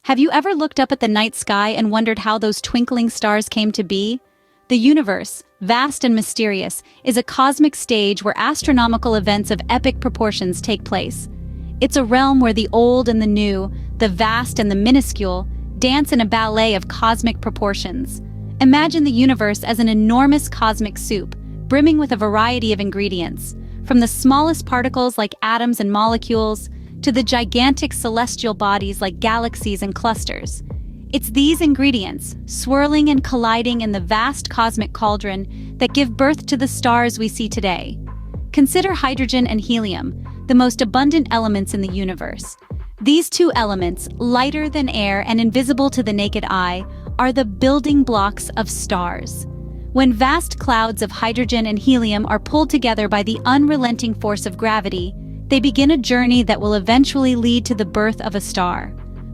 Have you ever looked up at the night sky and wondered how those twinkling stars came to be? The universe, vast and mysterious, is a cosmic stage where astronomical events of epic proportions take place. It's a realm where the old and the new, the vast and the minuscule, dance in a ballet of cosmic proportions. Imagine the universe as an enormous cosmic soup, brimming with a variety of ingredients, from the smallest particles like atoms and molecules, to the gigantic celestial bodies like galaxies and clusters. It's these ingredients, swirling and colliding in the vast cosmic cauldron, that give birth to the stars we see today. Consider hydrogen and helium, the most abundant elements in the universe. These two elements, lighter than air and invisible to the naked eye, are the building blocks of stars. When vast clouds of hydrogen and helium are pulled together by the unrelenting force of gravity, they begin a journey that will eventually lead to the birth of a star.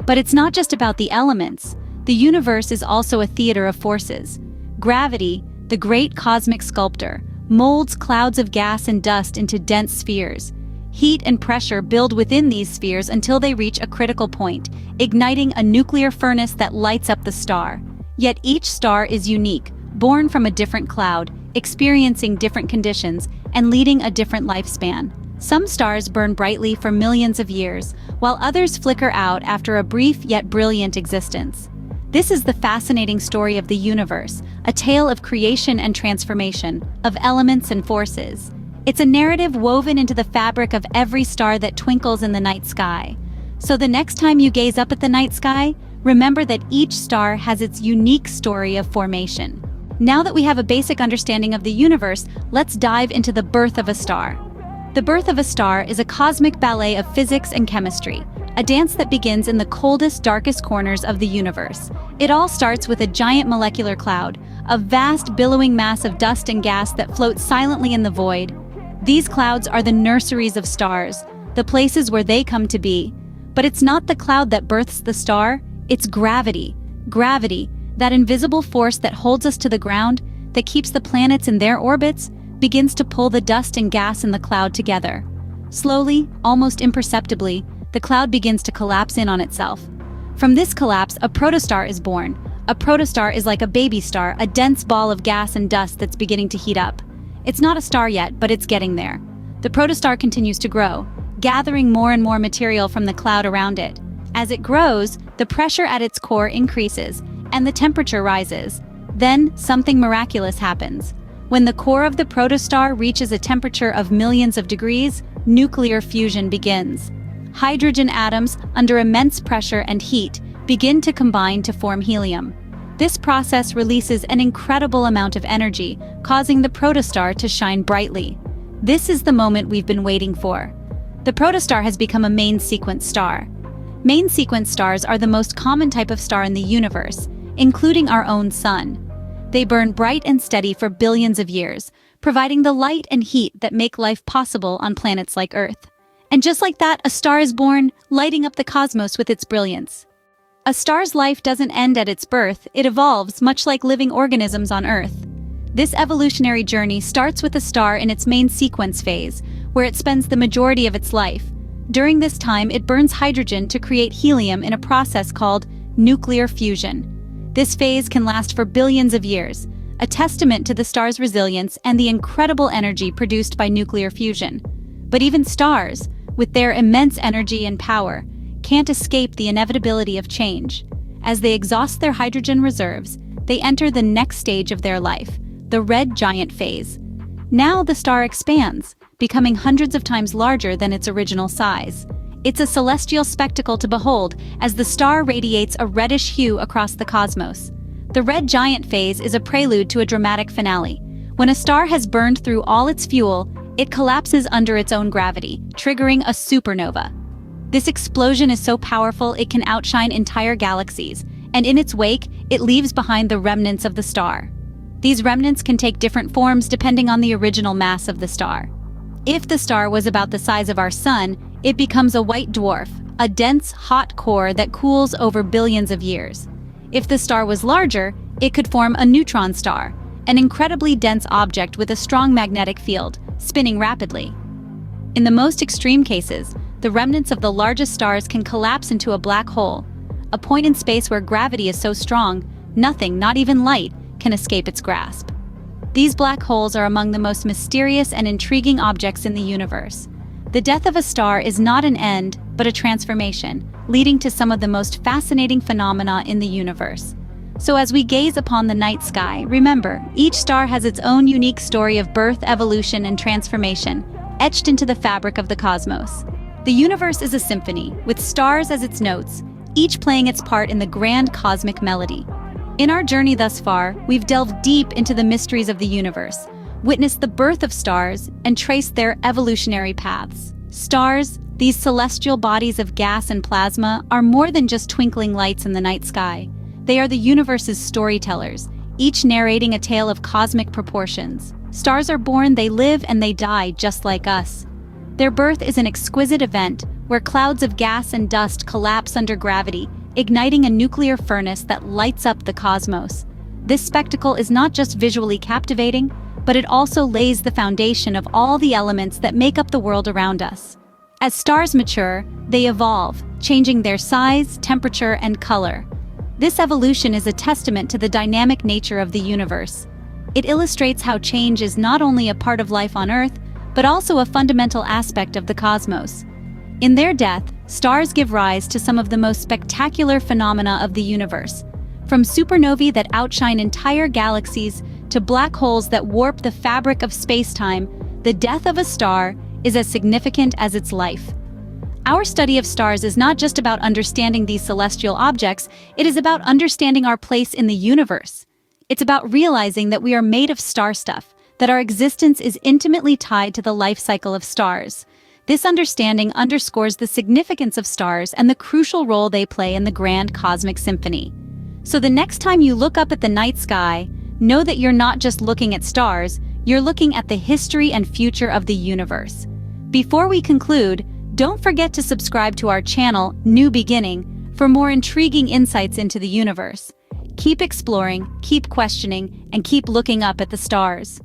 But it's not just about the elements. The universe is also a theater of forces. Gravity, the great cosmic sculptor, molds clouds of gas and dust into dense spheres. Heat and pressure build within these spheres until they reach a critical point, igniting a nuclear furnace that lights up the star. Yet each star is unique, born from a different cloud, experiencing different conditions, and leading a different lifespan. Some stars burn brightly for millions of years, while others flicker out after a brief yet brilliant existence. This is the fascinating story of the universe, a tale of creation and transformation, of elements and forces. It's a narrative woven into the fabric of every star that twinkles in the night sky. So the next time you gaze up at the night sky, remember that each star has its unique story of formation. Now that we have a basic understanding of the universe, let's dive into the birth of a star. The birth of a star is a cosmic ballet of physics and chemistry, a dance that begins in the coldest, darkest corners of the universe. It all starts with a giant molecular cloud, a vast billowing mass of dust and gas that floats silently in the void. These clouds are the nurseries of stars, the places where they come to be. But it's not the cloud that births the star, it's gravity. Gravity, that invisible force that holds us to the ground, that keeps the planets in their orbits, begins to pull the dust and gas in the cloud together. Slowly, almost imperceptibly, the cloud begins to collapse in on itself. From this collapse, a protostar is born. A protostar is like a baby star, a dense ball of gas and dust that's beginning to heat up. It's not a star yet, but it's getting there. The protostar continues to grow, gathering more and more material from the cloud around it. As it grows, the pressure at its core increases, and the temperature rises. Then, something miraculous happens. When the core of the protostar reaches a temperature of millions of degrees, nuclear fusion begins. Hydrogen atoms, under immense pressure and heat, begin to combine to form helium. This process releases an incredible amount of energy, causing the protostar to shine brightly. This is the moment we've been waiting for. The protostar has become a main sequence star. Main sequence stars are the most common type of star in the universe, including our own sun. They burn bright and steady for billions of years, providing the light and heat that make life possible on planets like Earth. And just like that, a star is born, lighting up the cosmos with its brilliance. A star's life doesn't end at its birth, it evolves, much like living organisms on Earth. This evolutionary journey starts with a star in its main sequence phase, where it spends the majority of its life. During this time, it burns hydrogen to create helium in a process called nuclear fusion. This phase can last for billions of years, a testament to the star's resilience and the incredible energy produced by nuclear fusion. But even stars, with their immense energy and power, can't escape the inevitability of change. As they exhaust their hydrogen reserves, they enter the next stage of their life, the red giant phase. Now the star expands, becoming hundreds of times larger than its original size. It's a celestial spectacle to behold as the star radiates a reddish hue across the cosmos. The red giant phase is a prelude to a dramatic finale. When a star has burned through all its fuel, it collapses under its own gravity, triggering a supernova. This explosion is so powerful it can outshine entire galaxies, and in its wake, it leaves behind the remnants of the star. These remnants can take different forms depending on the original mass of the star. If the star was about the size of our sun, it becomes a white dwarf, a dense, hot core that cools over billions of years. If the star was larger, it could form a neutron star, an incredibly dense object with a strong magnetic field, spinning rapidly. In the most extreme cases, the remnants of the largest stars can collapse into a black hole, a point in space where gravity is so strong, nothing, not even light, can escape its grasp. These black holes are among the most mysterious and intriguing objects in the universe. The death of a star is not an end, but a transformation, leading to some of the most fascinating phenomena in the universe. So as we gaze upon the night sky, remember, each star has its own unique story of birth, evolution, and transformation, etched into the fabric of the cosmos. The universe is a symphony, with stars as its notes, each playing its part in the grand cosmic melody. In our journey thus far, we've delved deep into the mysteries of the universe, witnessed the birth of stars, and traced their evolutionary paths. Stars, these celestial bodies of gas and plasma, are more than just twinkling lights in the night sky. They are the universe's storytellers, each narrating a tale of cosmic proportions. Stars are born, they live, and they die just like us. Their birth is an exquisite event where clouds of gas and dust collapse under gravity, igniting a nuclear furnace that lights up the cosmos. This spectacle is not just visually captivating, but it also lays the foundation of all the elements that make up the world around us. As stars mature, they evolve, changing their size, temperature, and color. This evolution is a testament to the dynamic nature of the universe. It illustrates how change is not only a part of life on Earth, but also a fundamental aspect of the cosmos. In their death, stars give rise to some of the most spectacular phenomena of the universe. From supernovae that outshine entire galaxies to black holes that warp the fabric of space-time, the death of a star is as significant as its life. Our study of stars is not just about understanding these celestial objects, it is about understanding our place in the universe. It's about realizing that we are made of star stuff, that our existence is intimately tied to the life cycle of stars. This understanding underscores the significance of stars and the crucial role they play in the grand cosmic symphony. So the next time you look up at the night sky, know that you're not just looking at stars, you're looking at the history and future of the universe. Before we conclude, don't forget to subscribe to our channel, New Beginning, for more intriguing insights into the universe. Keep exploring, keep questioning, and keep looking up at the stars.